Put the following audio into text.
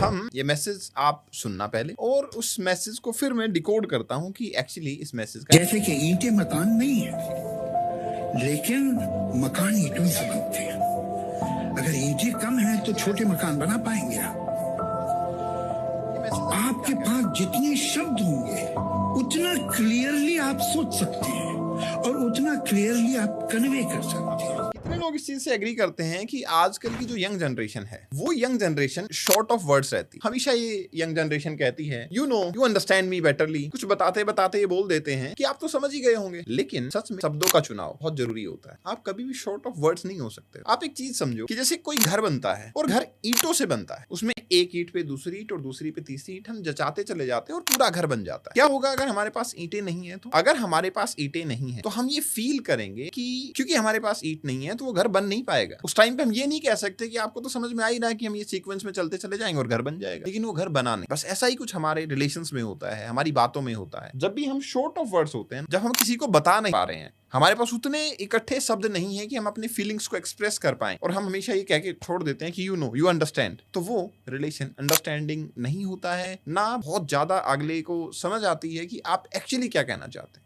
हम ये मैसेज आप सुनना पहले और उस मैसेज को फिर मैं डिकोड करता हूँ कि एक्चुअली इस मैसेज का जैसे कि ईंटें मकान नहीं है, लेकिन मकान ईंटों से बनते हैं। अगर ईंटें कम हैं तो छोटे मकान बना पाएंगे आप। आपके पास जितने शब्द होंगे उतना क्लियरली आप सोच सकते हैं और उतना क्लियरली आप कन्वे कर सकते हैं। कितने लोग इस चीज से एग्री करते हैं कि आजकल की जो यंग जनरेशन है वो young generation short of words रहती है। हमेशा ये यंग जनरेशन कहती है you know you understand me betterly, कुछ बताते बताते ये बोल देते हैं कि आप तो समझ ही गए होंगे। लेकिन सच में शब्दों का चुनाव बहुत जरूरी होता है। आप कभी भी शॉर्ट ऑफ वर्ड्स नहीं हो सकते। आप एक चीज समझो कि जैसे कोई घर बनता है और घर ईंटों से बनता है, उसमें एक ईंट पे दूसरी ईंट और दूसरी पे तीसरी ईंट हम जचाते चले जाते हैं और पूरा घर बन जाता है। क्या होगा अगर हमारे पास ईंटें नहीं है? तो अगर हमारे पास ईंटें नहीं है तो हम ये फील करेंगे कि क्योंकि हमारे पास ईंट नहीं है तो वो घर बन नहीं पाएगा। उस टाइम पे हम ये नहीं कह सकते कि आपको तो समझ में आ ही रहा है कि हम ये सीक्वेंस में चलते चले जाएंगे और घर बन जाएगा, लेकिन वो घर बना नहीं। बस ऐसा ही कुछ हमारे रिलेशंस में होता है, हमारी बातों में होता है। जब भी हम शॉर्ट ऑफ वर्ड्स होते हैं, जब हम किसी को बता नहीं पा रहे हैं, हमारे पास उतने इकट्ठे शब्द नहीं है कि हम अपनी फीलिंग्स को एक्सप्रेस कर पाएं और हम हमेशा ये कह के छोड़ देते हैं कि यू नो यू अंडरस्टैंड, तो वो रिलेशन अंडरस्टैंडिंग नहीं होता है, ना बहुत ज्यादा अगले को समझ आती है कि आप एक्चुअली क्या कहना चाहते हैं।